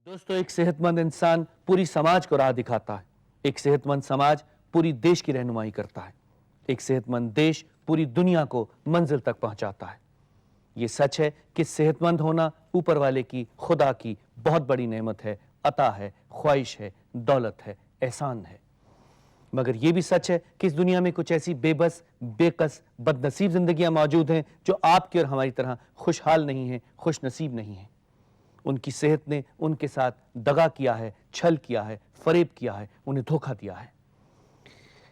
दोस्तों, एक सेहतमंद इंसान पूरी समाज को राह दिखाता है। एक सेहतमंद समाज पूरी देश की रहनुमाई करता है। एक सेहतमंद देश पूरी दुनिया को मंजिल तक पहुंचाता है। ये सच है कि सेहतमंद होना ऊपर वाले की, खुदा की बहुत बड़ी नेमत है, अता है, ख्वाहिश है, दौलत है, एहसान है। मगर यह भी सच है कि इस दुनिया में कुछ ऐसी बेबस, बेकस, बदनसीब जिंदगियां मौजूद हैं जो आपकी और हमारी तरह खुशहाल नहीं हैं, खुश नसीब नहीं हैं। उनकी सेहत ने उनके साथ दगा किया है, छल किया है, फरेब किया है, उन्हें धोखा दिया है।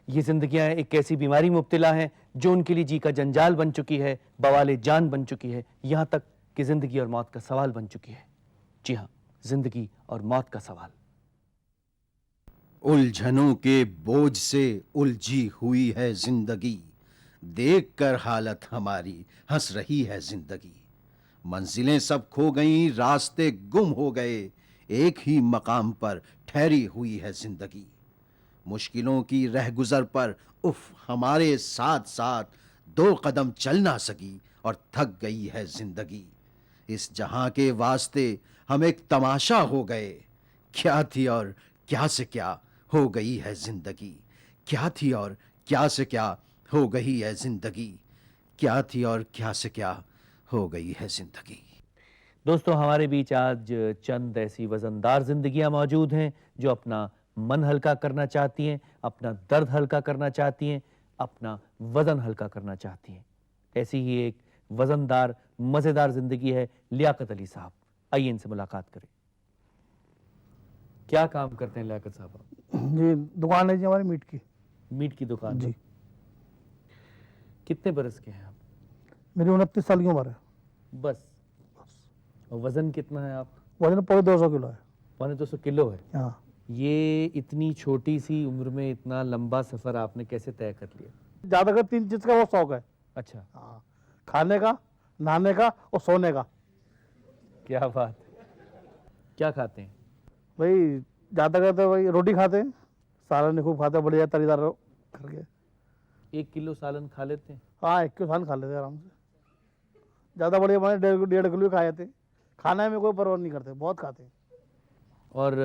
ये जिंदगियां एक ऐसी बीमारी मुब्तला हैं जो उनके लिए जी का जंजाल बन चुकी है, बवाले जान बन चुकी है, यहां तक कि जिंदगी और मौत का सवाल बन चुकी है। जी हां, जिंदगी और मौत का सवाल। उलझनों के बोझ से उलझी हुई है जिंदगी, देखकर हालत हमारी हंस रही है जिंदगी। मंजिलें सब खो गईं, रास्ते गुम हो गए, एक ही मकाम पर ठहरी हुई है जिंदगी। मुश्किलों की रहगुजर पर उफ हमारे साथ साथ दो कदम चल ना सकी और थक गई है जिंदगी। इस जहां के वास्ते हम एक तमाशा हो गए, क्या थी और क्या से क्या हो गई है जिंदगी। क्या थी और क्या से क्या हो गई है जिंदगी। क्या थी और क्या से क्या हो गई है जिंदगी। दोस्तों, हमारे बीच आज चंद ऐसी वजनदार जिंदगियां मौजूद हैं जो अपना मन हल्का करना चाहती हैं, अपना दर्द हल्का करना चाहती हैं, अपना वजन हल्का करना चाहती हैं। ऐसी ही एक वजनदार, मजेदार जिंदगी है लियाकत अली साहब। आइए इनसे मुलाकात करें। क्या काम करते हैं लियाकत साहब आप? जी, दुकान है जी हमारी मीट की। मीट की दुकान जी। है। कितने बरस के हैं आप? मेरी 29 साल की उम्र है। बस। और वजन कितना है आप? वजन 250 किलो है। 250 किलो है। हाँ। ये इतनी छोटी सी उम्र में इतना लंबा सफर आपने कैसे तय कर लिया? ज्यादातर 3 चीज का बहुत शौक है। अच्छा। हाँ, खाने का, नहाने का और सोने का। क्या बात है। क्या खाते हैं? भाई ज्यादातर तो भाई रोटी खाते हैं, सालन खूब खाते हैं, बढ़िया तरीदार करके। 1 किलो सालन खा लेते हैं? हाँ, 1 किलो सालन खा लेते हैं आराम से। ज्यादा बढ़िया मैंने 1.5 किलो भी खाए थे। खाने में कोई परवाह नहीं करते, बहुत खाते हैं। और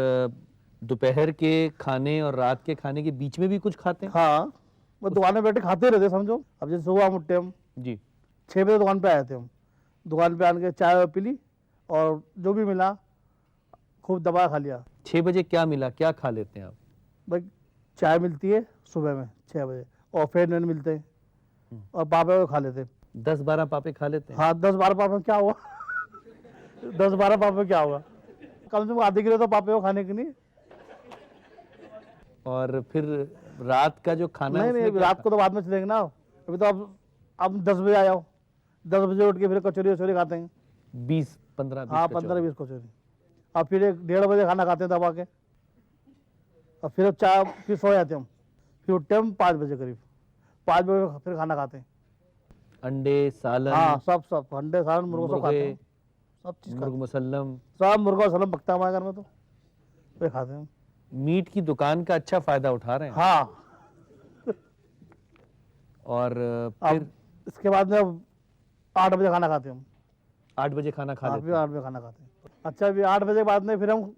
दोपहर के खाने और रात के खाने के बीच में भी कुछ खाते हैं? हाँ, वो दुकान में बैठे खाते रहते समझो। अब जैसे सुबह हम उठते हम जी। 6 बजे दुकान पे आए थे हम। दुकान पे आने के चाय पी ली और जो भी मिला खूब दबा खा लिया। 6 बजे क्या मिला, क्या खा लेते हैं आप? भाई चाय मिलती है सुबह में 6 बजे और फिर नैन मिलते हैं और पापे को खा लेते हैं। 10-12 पापे खा लेते हैं? हाँ, 10-12 पापे में क्या हुआ 10-12 पापे में क्या होगा, कम से कम आधे किलो तो पापे को खाने की नहीं। और फिर रात का जो खाना है नहीं उसमें नहीं, क्या रात को तो बाद में चलेंगे ना। अभी तो अब 10 बजे आ जाओ। 10 बजे उठ के फिर कचौरी वचौरी खाते हैं। 20-15 हाँ, 15-20 कचौरी। और फिर 1-1:30 बजे खाना खाते हैं दबा के। और फिर चाय, फिर सो जाते हम। फिर उठते हम 5 बजे करीब। 5 बजे फिर खाना खाते हैं। अंडे, सालन? हाँ, सब अंडे, सालन, मुर्गा सब खाते हैं। सब चीज खाते मुर्ग हैं। मुसल्लम? सब मुर्गा सलम पकता है हमारे घर में, तो वे खाते हैं। मीट की दुकान का अच्छा फायदा उठा रहे हैं। हाँ। और अब फिर इसके बाद में अब 8 बजे खाना खाते हैं हम। 8 बजे खाना खा हाँ, लेते फिर हैं? 8 बजे खाना खाते हैं। अच्छा, अभी 8 बजे के बाद में फिर हम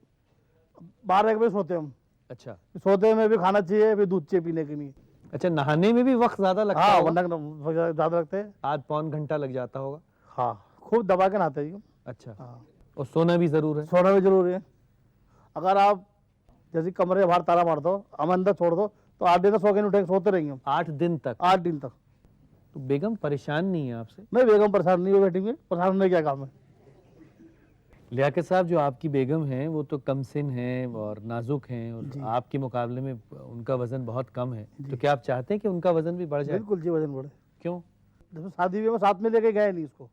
12-1 बजे सोते हैं हम। अच्छा। सोते में भी खाना चाहिए, फिर दूध चाहिए पीने के लिए। अच्छा, नहाने में भी वक्त ज्यादा लगता हाँ, होगा? वरना ज्यादा लगते हैं। आध पौन घंटा लग जाता होगा? हाँ, खूब दबा के नहाते हैं हम। अच्छा। हाँ, और सोना भी जरूर है? सोना भी जरूरी है। अगर आप जैसे कमरे के बाहर ताला मार दो, हम अंदर छोड़ दो, तो 8 दिन तक सो के नहीं उठेंगे, सोते रहेंगे हम 8 दिन तक? 8 दिन तक। तो बेगम परेशान नहीं है आपसे? नहीं, बेगम परेशान नहीं हो बैठी हुई, परेशान होने क्या काम है। लियाकत साहब, जो आपकी बेगम हैं वो तो कमसिन हैं और नाजुक हैं, और जी। आपके मुकाबले में उनका वजन बहुत कम है, तो क्या आप चाहते हैं कि उनका वजन भी बढ़ जाए? बिल्कुल जी, वजन बढ़े। क्यों? जैसे शादी में साथ में लेके गए नहीं इसको,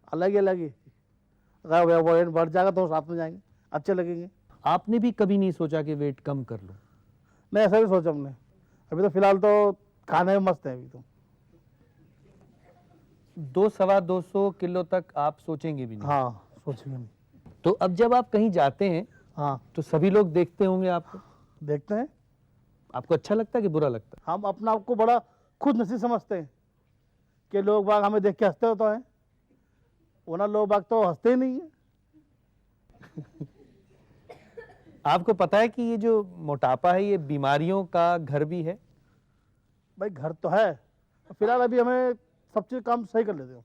अलग ही। अगर वजन बढ़ जाएगा तो साथ में जाएंगे, अच्छे लगेंगे। आपने भी कभी नहीं सोचा कि वेट कम कर लो? नहीं, ऐसा भी सोचा हमने। अभी तो फिलहाल तो खाने में मस्त है अभी तो। 200-225 किलो तक आप सोचेंगे भी नहीं? हाँ, सोचेंगे नहीं। तो अब जब आप कहीं जाते हैं हाँ, तो सभी लोग देखते होंगे आपको, देखते हैं। आपको अच्छा लगता है कि बुरा लगता है? हम अपना आप को बड़ा खुद नसीब समझते हैं कि लोग बाग हमें देख के हंसते हो तो हैं, वरना लोग बाग तो हंसते ही नहीं है। आपको पता है कि ये जो मोटापा है ये बीमारियों का घर भी है? भाई घर तो है, फिलहाल अभी हमें सब चीज़ काम सही कर लेते हो।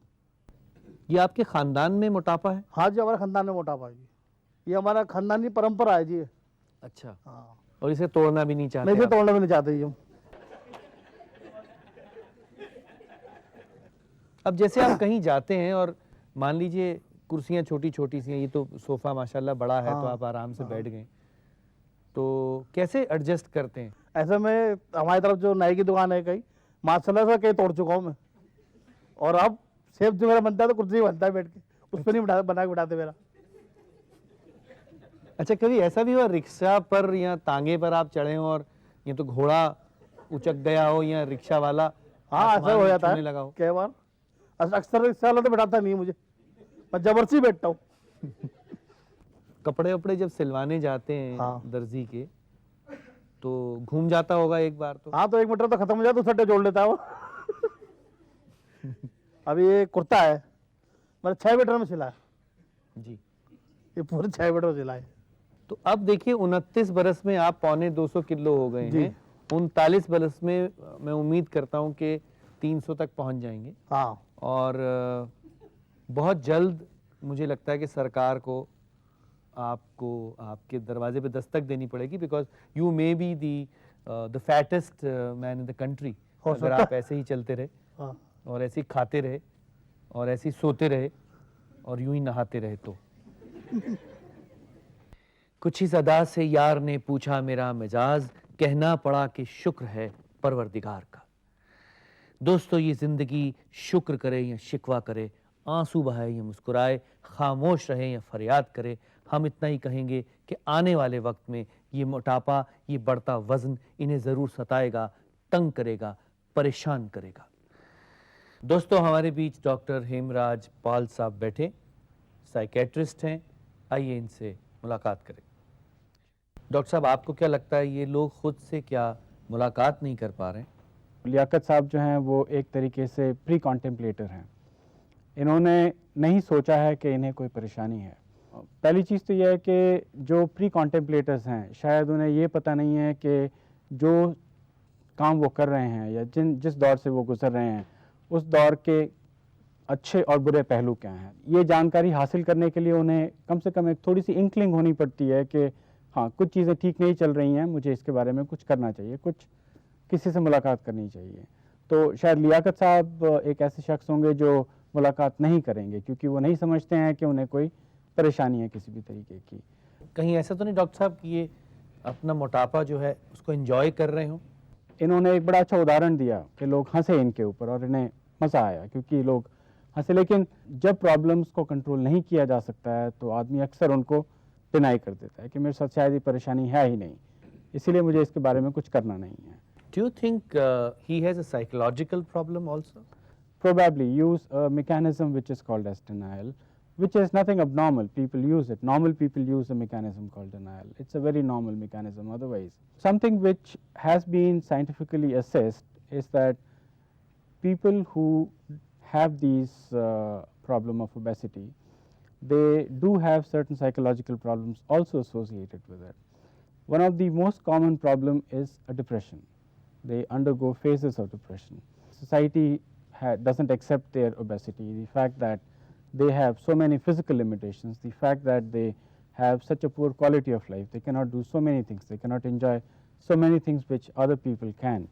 ये आपके खानदान में मोटापा है? हाँ जी, हमारे खानदान में मोटापा है जी, ये हमारा खानदानी परंपरा है जी। अच्छा, हाँ, और इसे तोड़ना भी नहीं चाहते नहीं इसे आप? तोड़ना भी नहीं चाहते जी हम। अब जैसे आप कहीं जाते हैं और मान लीजिए कुर्सियां छोटी छोटी सी हैं, ये तो सोफा माशाल्लाह बड़ा है तो हाँ, आप आराम से बैठ गए, तो कैसे एडजस्ट करते हैं? ऐसे में हमारी तरफ जो नाई की दुकान है कहीं, माशाल्लाह से कहीं तोड़ चुका हूँ मैं, और अब शेप जो मेरा बनता है तो कुर्सी बनता है बैठ के, उस पर नहीं बना के बिठाते मेरा। अच्छा, कभी ऐसा भी हुआ रिक्शा पर या तांगे पर आप चढ़े हो और ये तो घोड़ा उचक गया हो या रिक्शा वाला हाँ ऐसा आसमान हो में जाता छूने है लगा हो? कई बार। अक्सर रिक्शा वाला तो बैठाता नहीं है मुझे, मैं जबरदस्ती बैठता हूँ। कपड़े वपड़े जब सिलवाने जाते हैं हाँ। दर्जी के, तो घूम जाता होगा एक बार तो? हाँ तो 1 मीटर तो खत्म हो जाए तो सट्टे जोड़ लेता है वो। अभी ये कुर्ता है मैंने 6 मीटर में सिला है, जी। ये पूरे 6 मीटर में सिला है। तो अब देखिए 29 बरस में आप पौने 200 किलो हो गए जी। हैं, 39 बरस में मैं उम्मीद करता हूं कि 300 तक पहुंच जाएंगे, हाँ और बहुत जल्द मुझे लगता है कि सरकार को आपको आपके दरवाजे पे दस्तक देनी पड़ेगी, because you may be the fattest man in the country हो अगर सकता आप ऐसे ही चलते रहे हाँ। और ऐसे ही खाते रहे और ऐसे ही सोते रहे और यूं ही नहाते रहे तो। कुछ इस अदा से यार ने पूछा मेरा मिजाज, कहना पड़ा कि शुक्र है परवरदिगार का। दोस्तों, ये जिंदगी शुक्र करे या शिकवा करे, आंसू बहाए या मुस्कुराए, खामोश रहे या फरियाद करे, हम इतना ही कहेंगे कि आने वाले वक्त में ये मोटापा, ये बढ़ता वजन इन्हें जरूर सताएगा, तंग करेगा, परेशान करेगा। दोस्तों, हमारे बीच डॉक्टर हेमराज पाल साहब बैठे, साइकेट्रिस्ट हैं। आइए इनसे मुलाकात करें। डॉक्टर साहब, आपको क्या लगता है ये लोग खुद से क्या मुलाकात नहीं कर पा रहे हैं? लियाकत साहब जो हैं वो एक तरीके से प्री कॉन्टेम्पलेटर हैं। इन्होंने नहीं सोचा है कि इन्हें कोई परेशानी है। पहली चीज़ तो यह है कि जो प्री कॉन्टेम्पलेटर्स हैं शायद उन्हें ये पता नहीं है कि जो काम वो कर रहे हैं या जिस दौर से वो गुजर रहे हैं उस दौर के अच्छे और बुरे पहलू क्या हैं। ये जानकारी हासिल करने के लिए उन्हें कम से कम एक थोड़ी सी इंक्लिंग होनी पड़ती है कि हाँ, कुछ चीज़ें ठीक नहीं चल रही हैं, मुझे इसके बारे में कुछ करना चाहिए, कुछ किसी से मुलाकात करनी चाहिए। तो शायद लियाकत साहब एक ऐसे शख्स होंगे जो मुलाकात नहीं करेंगे क्योंकि वो नहीं समझते हैं कि उन्हें कोई परेशानी है किसी भी तरीके की। कहीं ऐसा तो नहीं डॉक्टर साहब कि ये अपना मोटापा जो है उसको एंजॉय कर रहे हो? इन्होंने एक बड़ा अच्छा उदाहरण दिया कि लोग हंसे इनके ऊपर और इन्हें मज़ा आया क्योंकि लोग हंसे। लेकिन जब प्रॉब्लम्स को कंट्रोल नहीं किया जा सकता है तो आदमी अक्सर उनको डिनाई कर देता है कि मेरे साथ शायद ये परेशानी है ही नहीं, इसीलिए मुझे इसके बारे में कुछ करना नहीं है। Do you think he has a psychological problem also? Probably use a mechanism which is called as denial, which is nothing abnormal. People use it. Normal people use a mechanism called denial. It's a very normal mechanism otherwise. Something which has been scientifically assessed is that people who have these problem of obesity, they do have certain psychological problems also associated with it. One of the most common problem is a depression. They undergo phases of depression. Society doesn't accept their obesity, the fact that they have so many physical limitations, the fact that they have such a poor quality of life, they cannot do so many things, they cannot enjoy so many things which other people can,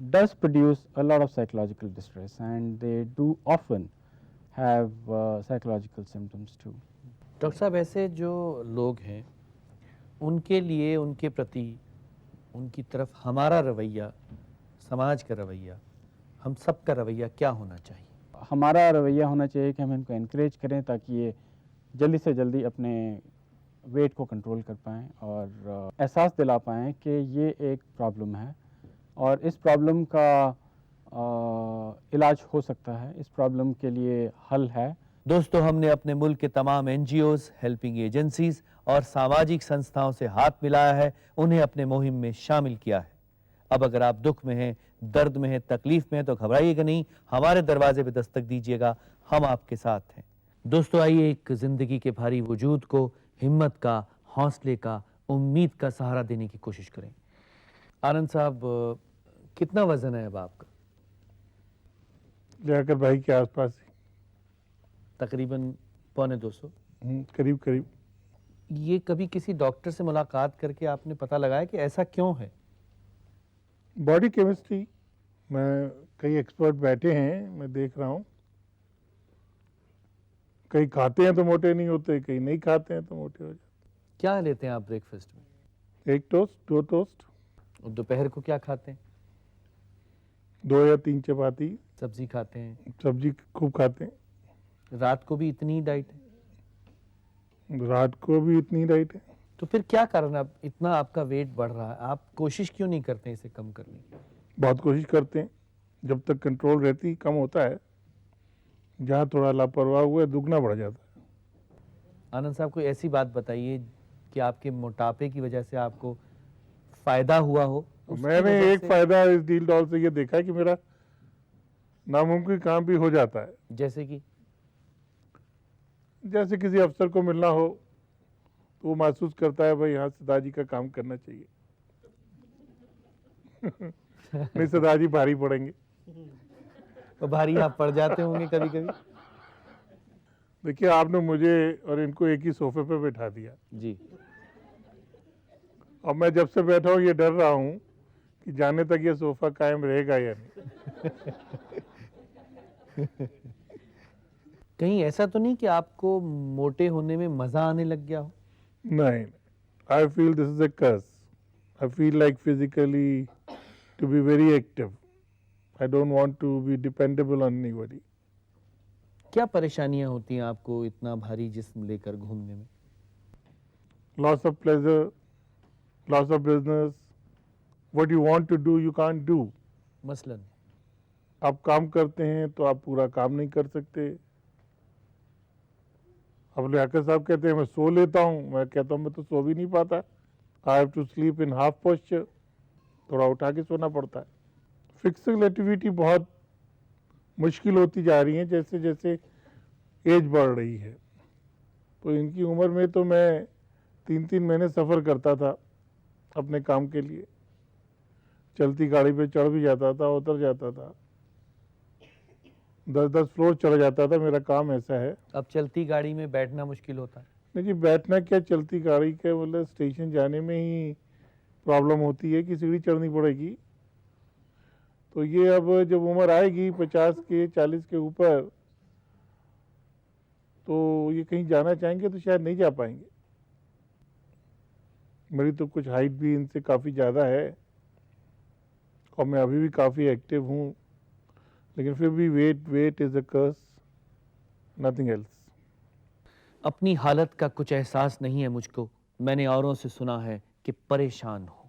does produce a lot of psychological distress, and they do often have psychological symptoms too. Doctor साहब, ऐसे जो लोग हैं उनके लिए, उनके प्रति, उनकी तरफ हमारा रवैया, समाज का रवैया, हम सब का रवैया क्या होना चाहिए? हमारा रवैया होना चाहिए कि हम इनको इनक्रेज करें ताकि ये जल्दी से जल्दी अपने वेट को कंट्रोल कर पाएँ और एहसास दिला पाएँ कि ये एक प्रॉब्लम है और इस प्रॉब्लम का इलाज हो सकता है, इस प्रॉब्लम के लिए हल है। दोस्तों, हमने अपने मुल्क के तमाम NGOs, हेल्पिंग एजेंसीज और सामाजिक संस्थाओं से हाथ मिलाया है, उन्हें अपने मुहिम में शामिल किया है। अब अगर आप दुख में हैं, दर्द में हैं, तकलीफ में हैं तो घबराइएगा नहीं, हमारे दरवाजे पे दस्तक दीजिएगा, हम आपके साथ हैं। दोस्तों, आइए एक जिंदगी के भारी वजूद को हिम्मत का हौसले का, उम्मीद का सहारा देने की कोशिश करें। आनंद साहब, कितना वजन है अब आपका? जाकर भाई के आसपास ही। तकरीबन 250। करीब करीब। ये कभी किसी डॉक्टर से मुलाकात करके आपने पता लगाया कि ऐसा क्यों है? बॉडी केमिस्ट्री में कई एक्सपर्ट बैठे हैं, मैं देख रहा हूँ। कई खाते हैं तो मोटे नहीं होते, कई नहीं खाते हैं तो मोटे हो जाते। क्या लेते हैं आप ब्रेकफास्ट में? 1 टोस्ट, 2 टोस्ट, और दोपहर को क्या खाते हैं? 2 या 3 चपाती। सब्जी खाते हैं? सब्जी खूब खाते हैं। रात को भी इतनी ही डाइट है? रात को भी इतनी डाइट है। तो फिर क्या कारण अब इतना आपका वेट बढ़ रहा है? आप कोशिश क्यों नहीं करते इसे कम करने की? बहुत कोशिश करते हैं, जब तक कंट्रोल रहती कम होता है। जहाँ थोड़ा लापरवाह हुआ दुगना बढ़ जाता है। आनंद साहब, कोई ऐसी बात बताइए कि आपके मोटापे की वजह से आपको फायदा हुआ हो। उसकी मैंने वजह एक से- फायदा इस डील डॉल से ये देखा है कि मेरा नामुमकिन काम भी हो जाता है। जैसे कि जैसे किसी अफसर को मिलना हो तो वो महसूस करता है भाई यहाँ सदाजी का काम करना चाहिए। नहीं सदाजी भारी पड़ेंगे। तो भारी आप पड़ जाते होंगे कभी कभी। देखिए, आपने मुझे और इनको एक ही सोफे पे बैठा दिया। जी। और मैं जब से बैठा हूँ ये डर रहा हूँ कि जाने तक ये सोफा कायम रहेगा या नहीं। कहीं ऐसा तो नहीं कि आपको मोटे होने में मजा आने लग गया हो? नहीं, I feel this is a curse. I feel like physically to be very active. I don't want to be dependable on anybody. क्या परेशानियां होती हैं आपको इतना भारी जिस्म लेकर घूमने में? Loss of pleasure, loss of business. What you want to do, you can't do. मसलन आप काम करते हैं तो आप पूरा काम नहीं कर सकते। अब लियाकत साहब कहते हैं मैं सो लेता हूँ, मैं कहता हूँ मैं तो सो भी नहीं पाता। I have to sleep in half posture, थोड़ा उठा के सोना पड़ता है। फिजिकल एक्टिविटी बहुत मुश्किल होती जा रही है जैसे जैसे एज बढ़ रही है। तो इनकी उम्र में तो मैं 3-3 महीने सफ़र करता था अपने काम के लिए। चलती गाड़ी पे चढ़ भी जाता था, उतर जाता था, 10-10 फ्लोर चढ़ जाता था। मेरा काम ऐसा है। अब चलती गाड़ी में बैठना मुश्किल होता है? नहीं जी, बैठना क्या, चलती गाड़ी के मतलब स्टेशन जाने में ही प्रॉब्लम होती है कि सीढ़ी चढ़नी पड़ेगी। तो ये अब जब उम्र आएगी 50 के 40 के ऊपर तो ये कहीं जाना चाहेंगे तो शायद नहीं जा पाएंगे। मेरी तो कुछ हाइट भी इनसे काफ़ी ज़्यादा है और मैं अभी भी काफ़ी एक्टिव हूँ, लेकिन फिर भी weight is a curse, nothing else. अपनी हालत का कुछ एहसास नहीं है मुझको। मैंने औरों से सुना है कि परेशान हो।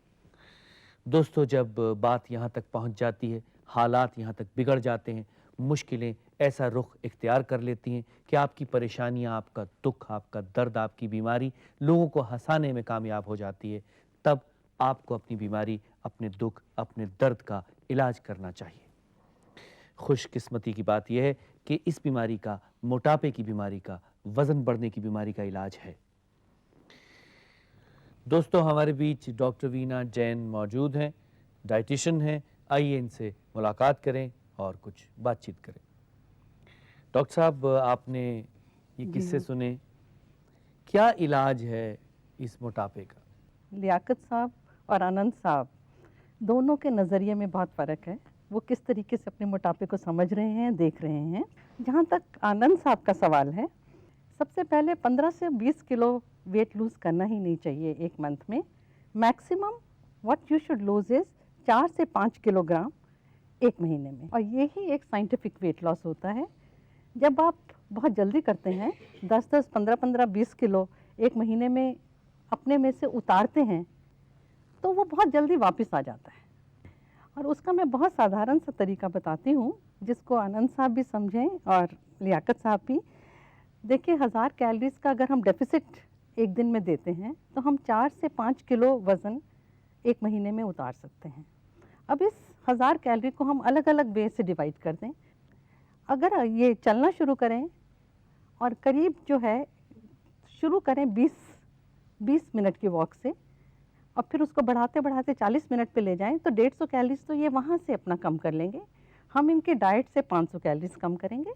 दोस्तों, जब बात यहाँ तक पहुँच जाती है, हालात यहाँ तक बिगड़ जाते हैं, मुश्किलें ऐसा रुख इख्तियार कर लेती हैं कि आपकी परेशानियाँ, आपका दुख, आपका दर्द, आपकी बीमारी लोगों को हंसाने में कामयाब हो जाती है, तब आपको अपनी बीमारी, अपने दुख, अपने दर्द का इलाज करना चाहिए। खुशकिस्मती की बात यह है कि इस बीमारी का, मोटापे की बीमारी का, वजन बढ़ने की बीमारी का इलाज है। दोस्तों, हमारे बीच डॉक्टर वीना जैन मौजूद हैं, डाइटिशियन हैं। आइए इनसे मुलाकात करें और कुछ बातचीत करें। डॉक्टर साहब, आपने ये किस्से सुने, क्या इलाज है इस मोटापे का? लियाकत साहब और आनंद साहब दोनों के नज़रिए में बहुत फ़र्क है। वो किस तरीके से अपने मोटापे को समझ रहे हैं, देख रहे हैं। जहाँ तक आनंद साहब का सवाल है, सबसे पहले 15 से 20 किलो वेट लूज़ करना ही नहीं चाहिए एक मंथ में। Maximum what you should lose is 4 से 5 किलोग्राम एक महीने में, और यही एक साइंटिफिक वेट लॉस होता है। जब आप बहुत जल्दी करते हैं, 10-10, 15-15, 20 किलो एक महीने में अपने में से उतारते हैं, तो वो बहुत जल्दी वापस आ जाता है। और उसका मैं बहुत साधारण सा तरीका बताती हूँ जिसको आनंद साहब भी समझें और लियाकत साहब भी। देखिए, 1000 कैलोरीज का अगर हम डेफिसिट एक दिन में देते हैं तो हम 4 से 5 किलो वज़न एक महीने में उतार सकते हैं। अब इस 1000 कैलोरी को हम अलग अलग वे से डिवाइड कर दें। अगर ये चलना शुरू करें और करीब जो है शुरू करें 20 मिनट की वॉक से और फिर उसको बढ़ाते बढ़ाते 40 मिनट पे ले जाएं तो 150 कैलोरीज तो ये वहाँ से अपना कम कर लेंगे। हम इनके डाइट से 500 कैलोरीज कम करेंगे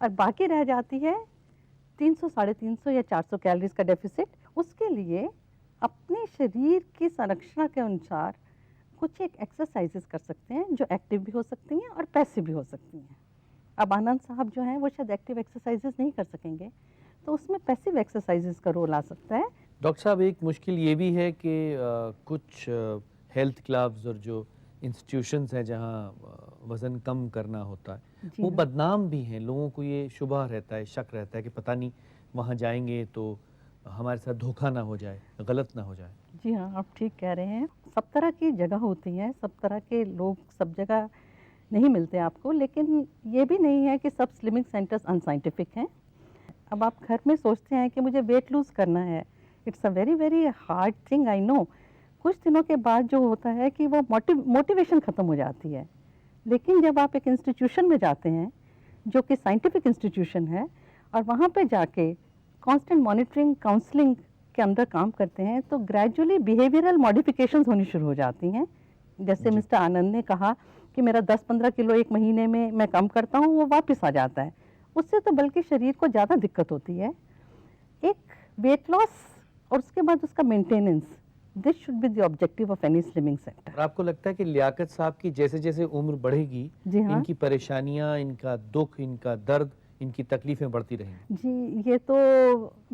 और बाकी रह जाती है 300, 350 या 400 कैलोरीज का डेफिसिट। उसके लिए अपने शरीर की संरचना के अनुसार कुछ एक एक्सरसाइजेस कर सकते हैं जो एक्टिव भी हो सकती हैं और पैसिव भी हो सकती हैं। अब आनंद साहब जो हैं वो शायद एक्टिव एक्सरसाइजेस नहीं कर सकेंगे, तो उसमें पैसिव एक्सरसाइजेस का रोल आ सकता है। डॉक्टर साहब, एक मुश्किल ये भी है कि कुछ हेल्थ क्लब्स और जो इंस्टीट्यूशंस हैं जहाँ वज़न कम करना होता है जी वो हाँ। बदनाम भी हैं। लोगों को ये शुबा रहता है, शक रहता है कि पता नहीं वहाँ जाएंगे तो हमारे साथ धोखा ना हो जाए, गलत ना हो जाए। जी हाँ, आप ठीक कह रहे हैं। सब तरह की जगह होती हैं, सब तरह के लोग सब जगह नहीं मिलते आपको, लेकिन ये भी नहीं है कि सब स्लिमिंग सेंटर्स अनसाइंटिफिक हैं। अब आप घर में सोचते हैं कि मुझे वेट लूज़ करना है, it's a very very hard thing, I know. कुछ दिनों के बाद जो होता है कि वो मोटिवेशन ख़त्म हो जाती है। लेकिन जब आप एक इंस्टीट्यूशन में जाते हैं जो कि साइंटिफिक इंस्टीट्यूशन है और वहाँ पे जाके कांस्टेंट मॉनिटरिंग काउंसलिंग के अंदर काम करते हैं तो ग्रेजुअली बिहेवियरल मॉडिफिकेशंस होनी शुरू हो जाती हैं। जैसे मिस्टर आनंद ने कहा कि मेरा 10-15 किलो एक महीने में मैं कम करता हूँ, वो वापस आ जाता है। उससे तो बल्कि शरीर को ज़्यादा दिक्कत होती है। एक वेट लॉस और उसके बाद उसका maintenance, this should be the objective of any slimming centre. और आपको लगता है कि लियाकत साहब की जैसे जैसे उम्र बढ़ेगी जी हाँ। इनकी परेशानियां, इनका दुख, इनका दर्द, इनकी तकलीफें बढ़ती रहेंगी? जी, ये तो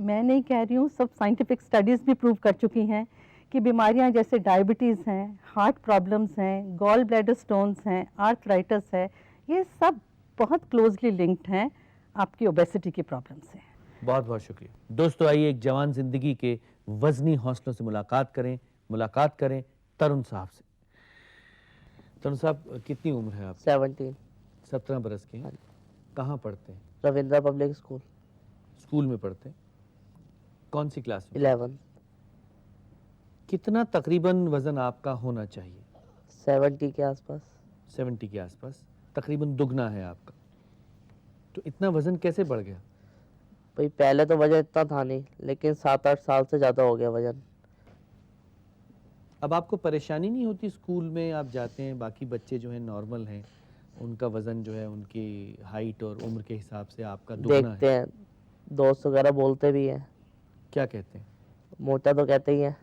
मैं नहीं कह रही हूँ, सब साइंटिफिक स्टडीज़ भी प्रूव कर चुकी हैं कि बीमारियां जैसे डायबिटीज़ हैं, हार्ट प्रॉब्लम्स हैं, गॉल ब्लैडर स्टोन्स हैं, आर्थराइटिस है, ये सब बहुत क्लोजली लिंक्ड हैं आपकी ओबेसिटी की प्रॉब्लम से। बहुत बहुत शुक्रिया। दोस्तों, आइए एक जवान जिंदगी के वजनी हौसलों से मुलाकात करें तरुण साहब से। तरुण साहब, कितनी उम्र है आपकी? 17। 17 बरस के हैं। कहाँ पढ़ते हैं? Ravindra public school. स्कूल में पढ़ते हैं? कौन सी क्लास में? 11। कितना तकरीबन वजन आपका होना चाहिए? 70 के आसपास। 70 के आसपास, तकरीबन दुगना है आपका। तो इतना वजन कैसे बढ़ गया? भाई पहले तो वजन इतना था नहीं, लेकिन 7-8 साल से ज़्यादा हो गया वजन। अब आपको परेशानी नहीं होती? स्कूल में आप जाते हैं, बाकी बच्चे जो हैं नॉर्मल हैं, उनका वजन जो है उनकी हाइट और उम्र के हिसाब से आपका दुगना देखते है। हैं, दोस्त वगैरह बोलते भी हैं। क्या कहते हैं? मोटा तो कहते ही हैं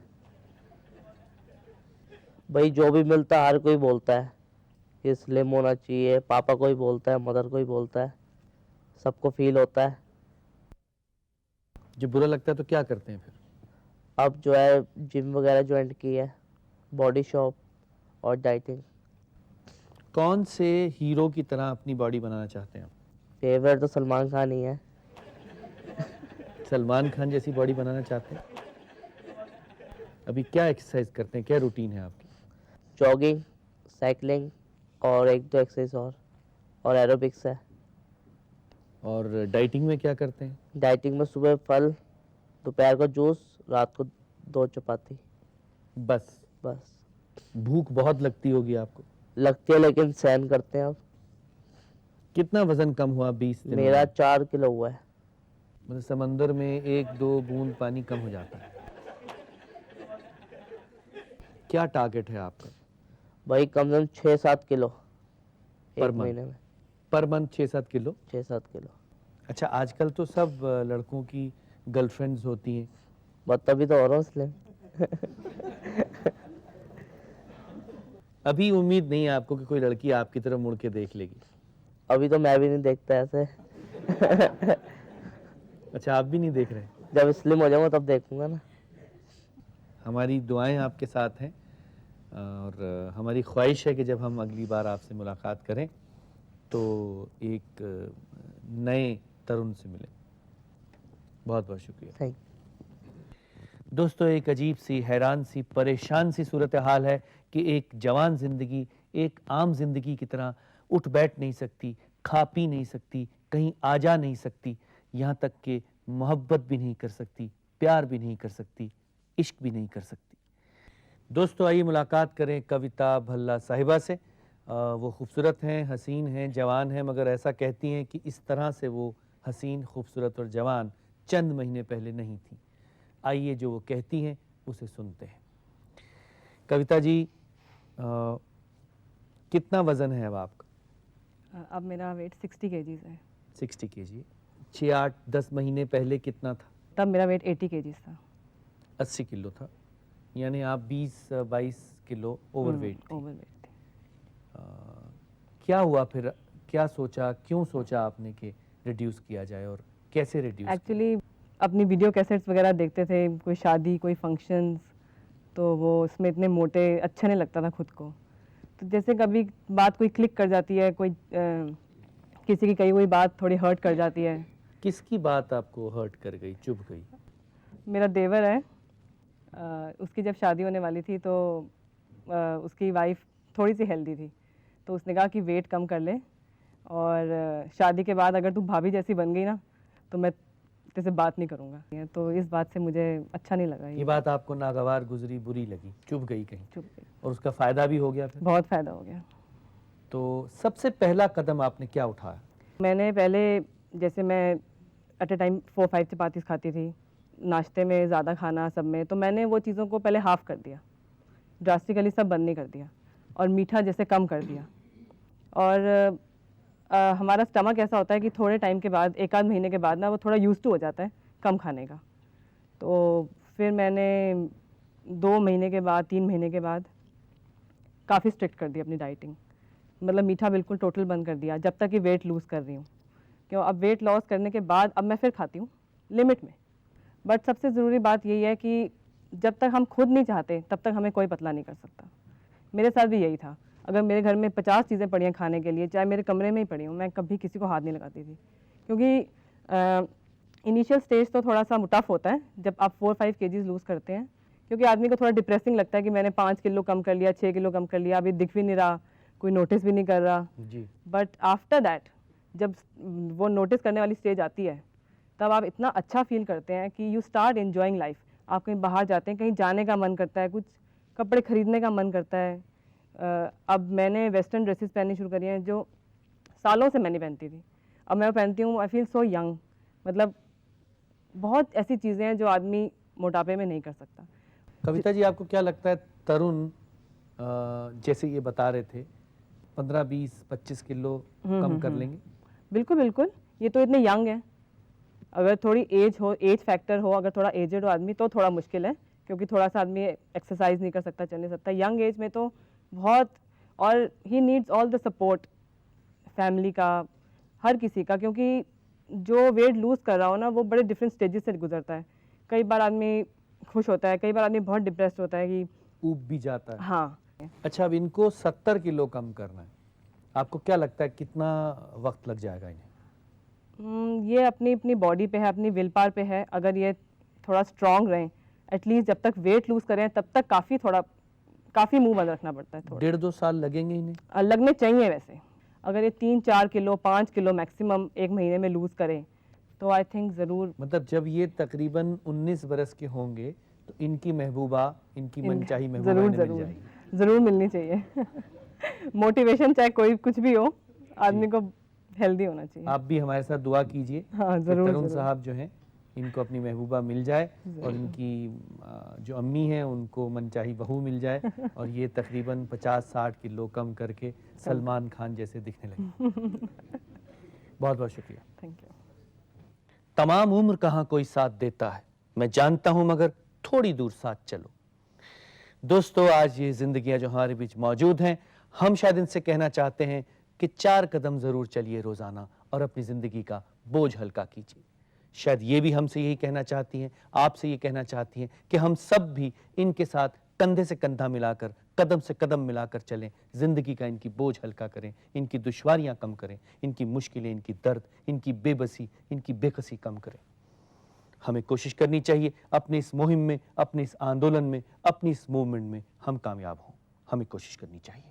भाई, जो भी मिलता है हर कोई बोलता है कि स्लिम होना चाहिए। पापा को ही बोलता है, मदर को ही बोलता है, सबको फील होता है। जब बुरा लगता है तो क्या करते हैं फिर? अब जो है जिम वगैरह ज्वाइन की है, बॉडी शॉप और डाइटिंग। कौन से हीरो की तरह अपनी बॉडी बनाना चाहते हैं आप? फेवरेट तो सलमान खान ही है। सलमान खान जैसी बॉडी बनाना चाहते हैं? अभी क्या एक्सरसाइज करते हैं, क्या रूटीन है आपकी? जॉगिंग, साइकिलिंग और 1-2 एक्सरसाइज और एरोबिक्स है। और डाइटिंग में क्या करते हैं? डाइटिंग में सुबह फल, दोपहर को जूस, रात को 2 चपाती। बस? बस। भूख बहुत लगती होगी आपको? लगती है, लेकिन सहन करते हैं अब। कितना वजन कम हुआ 20 दिन मेरा में? 4 किलो हुआ है। मतलब समंदर में 1-2 बूंद पानी कम हो जाता है। क्या टारगेट है आपका? भाई कम से कम 6-7 किलो पर एक मंथ? महीने में। Per month 6-7 kilo? 6-7 किलो। अच्छा, आजकल तो सब लड़कों की गर्लफ्रेंड्स होती हैं। बस तभी तो हो रहा हूँ स्लिम। अभी उम्मीद नहीं है आपको कि कोई लड़की आपकी तरफ मुड़ के देख लेगी? अभी तो मैं भी नहीं देखता ऐसे। अच्छा, आप भी नहीं देख रहे? जब स्लिम हो जाऊंगा तब देखूंगा ना। हमारी दुआएं आपके साथ हैं और हमारी ख्वाहिश है कि जब हम अगली बार आपसे मुलाकात करें तो एक नए तरुण से मिलें। बहुत बहुत शुक्रिया। थैंक। दोस्तों, एक अजीब सी, हैरान सी, परेशान सी सूरत हाल है कि एक जवान ज़िंदगी एक आम ज़िंदगी की तरह उठ बैठ नहीं सकती, खा पी नहीं सकती, कहीं आ जा नहीं सकती, यहाँ तक कि मोहब्बत भी नहीं कर सकती, प्यार भी नहीं कर सकती, इश्क भी नहीं कर सकती। दोस्तों, आइए मुलाकात करें कविता भल्ला साहिबा से। वो खूबसूरत हैं, हसीन हैं, जवान हैं, मगर ऐसा कहती हैं कि इस तरह से वो हसीन, खूबसूरत और जवान चंद महीने पहले नहीं थी। आइए जो वो कहती हैं उसे सुनते हैं। कविता जी, कितना वजन है अब आपका? अब मेरा वेट 60 केजीज है। 60 केजी। 6-8-10 महीने पहले कितना था? तब मेरा वेट 80 केजीज था। 80 किलो था, यानी आप 20-22 किलो ओवरवेट थे। ओवरवेट थे। क्या हुआ फिर, क्या सोचा, क्यों सोचा आपने कि रिड्यूस किया जाए और कैसे रिड्यूस? एक्चुअली अपनी वीडियो कैसेट्स वगैरह देखते थे, कोई शादी कोई फंक्शंस, तो वो उसमें इतने मोटे अच्छा नहीं लगता था खुद को। तो जैसे कभी बात कोई क्लिक कर जाती है, कोई किसी की कही हुई बात थोड़ी हर्ट कर जाती है। किसकी बात आपको हर्ट कर गई, चुभ गई? मेरा देवर है, उसकी जब शादी होने वाली थी तो उसकी वाइफ थोड़ी सी हेल्दी थी, तो उसने कहा कि वेट कम कर ले और शादी के बाद अगर तू भाभी जैसी बन गई ना तो मैं तेरे से बात नहीं करूँगा। तो इस बात से मुझे अच्छा नहीं लगा। ये बात आपको नागवार गुजरी, बुरी लगी, चुभ गई कहीं? चुप गई। और उसका फायदा भी हो गया फिर? बहुत फ़ायदा हो गया। तो सबसे पहला कदम आपने क्या उठाया? मैंने पहले, जैसे मैं एट ए टाइम 4-5 चपातीस खाती थी, नाश्ते में ज़्यादा खाना सब में, तो मैंने वो चीज़ों को पहले हाफ़ कर दिया, ड्रास्टिकली सब बंद नहीं कर दिया, और मीठा जैसे कम कर दिया। और हमारा स्टमक ऐसा होता है कि थोड़े टाइम के बाद, 1-आध महीने के बाद ना, वो थोड़ा यूज़ टू हो जाता है कम खाने का। तो फिर मैंने 2 महीने के बाद, 3 महीने के बाद काफ़ी स्ट्रिक्ट कर दी अपनी डाइटिंग, मतलब मीठा बिल्कुल टोटल बंद कर दिया, जब तक कि वेट लूज़ कर रही हूँ। क्यों, अब वेट लॉस करने के बाद अब मैं फिर खाती हूँ लिमिट में। बट सबसे ज़रूरी बात यही है कि जब तक हम खुद नहीं चाहते तब तक हमें कोई पतला नहीं कर सकता। मेरे साथ भी यही था। अगर मेरे घर में 50 चीज़ें पड़ी हैं खाने के लिए, चाहे मेरे कमरे में ही पड़ी हूँ, मैं कभी किसी को हाथ नहीं लगाती थी। क्योंकि इनिशियल स्टेज तो थोड़ा सा टफ होता है जब आप 4-5 केजीज लूज़ करते हैं, क्योंकि आदमी को थोड़ा डिप्रेसिंग लगता है कि मैंने 5 किलो कम कर लिया, 6 किलो कम कर लिया, अभी दिख भी नहीं रहा, कोई नोटिस भी नहीं कर रहा जी। बट आफ्टर दैट जब वो नोटिस करने वाली स्टेज आती है तब आप इतना अच्छा फील करते हैं कि यू स्टार्ट एंजॉइंग लाइफ। आप कहीं बाहर जाते हैं, कहीं जाने का मन करता है, कुछ कपड़े खरीदने का मन करता है। अब मैंने वेस्टर्न ड्रेसेस पहननी शुरू करी हैं जो सालों से मैं नहीं पहनती थी, अब मैं पहनती हूँ। I feel so young. मतलब बहुत ऐसी चीज़ें हैं जो आदमी मोटापे में नहीं कर सकता। कविता जी, आपको क्या लगता है तरुण जैसे ये बता रहे थे 15-20-25 किलो कम कर लेंगे? बिल्कुल बिल्कुल, ये तो इतने यंग हैं। अगर थोड़ी एज हो, एज फैक्टर हो, अगर थोड़ा एजेड हो आदमी तो थोड़ा मुश्किल है, क्योंकि थोड़ा सा आदमी एक्सरसाइज नहीं कर सकता, चल नहीं सकता। यंग एज में तो बहुत, और he needs all the support family का, हर किसी का, क्योंकि जो वेट लूज़ कर रहा हो ना वो बड़े डिफरेंट स्टेजेस से गुजरता है। कई बार आदमी खुश होता है, कई बार आदमी बहुत डिप्रेस्ड होता है कि ऊब भी जाता है। हाँ। अच्छा, अब इनको 70 किलो कम करना है, आपको क्या लगता है कितना वक्त लग जाएगा इन्हें? ये अपनी अपनी बॉडी पे है, अपनी विल पावर पे है। अगर ये थोड़ा स्ट्रांग रहें, एटलीस्ट जब तक वेट लूज़ करें तब तक काफ़ी मुंह बंद रखना पड़ता है। थोड़ा 1.5-2 साल लगेंगे इन्हें? लगने चाहिए वैसे। अगर ये 3-4 किलो 5 किलो मैक्सिमम 1 महीने में लूज़ करें तो आई थिंक ज़रूर। मतलब जब ये तकरीबन 19 बरस के होंगे तो इनकी महबूबा, इनकी मनचाही महबूबा ज़रूर इन्हें मिल ज़रूर जाएगी। ज़रूर मिलनी चाहिए। मोटिवेशन चाहे कोई कुछ भी हो, आदमी को हेल्दी होना चाहिए। आप भी हमारे साथ दुआ कीजिए हाँ, कि ज़रूर, तरुण ज़रूर। साहब जो हैं इनको अपनी महबूबा मिल जाए और इनकी जो अम्मी हैं उनको मनचाही बहू मिल जाए और ये तकरीबन 50-60 किलो कम करके सलमान खान जैसे दिखने लगे। बहुत बहुत शुक्रिया। Thank you. तमाम उम्र कहाँ कोई साथ देता है, मैं जानता हूं, मगर थोड़ी दूर साथ चलो। दोस्तों, आज ये जिंदगियां जो हमारे बीच मौजूद हैं, हम शायद इनसे कहना चाहते हैं कि 4 कदम जरूर चलिए रोजाना और अपनी जिंदगी का बोझ हल्का कीजिए। शायद ये भी हमसे यही कहना चाहती हैं, आपसे ये कहना चाहती हैं कि हम सब भी इनके साथ कंधे से कंधा मिलाकर, कदम से कदम मिलाकर चलें, जिंदगी का इनकी बोझ हल्का करें, इनकी दुश्वारियां कम करें, इनकी मुश्किलें, इनकी दर्द, इनकी बेबसी, इनकी बेकसी कम करें। हमें कोशिश करनी चाहिए अपने इस मुहिम में, अपने इस आंदोलन में, अपनी इस मूवमेंट में हम कामयाब हों। हमें कोशिश करनी चाहिए।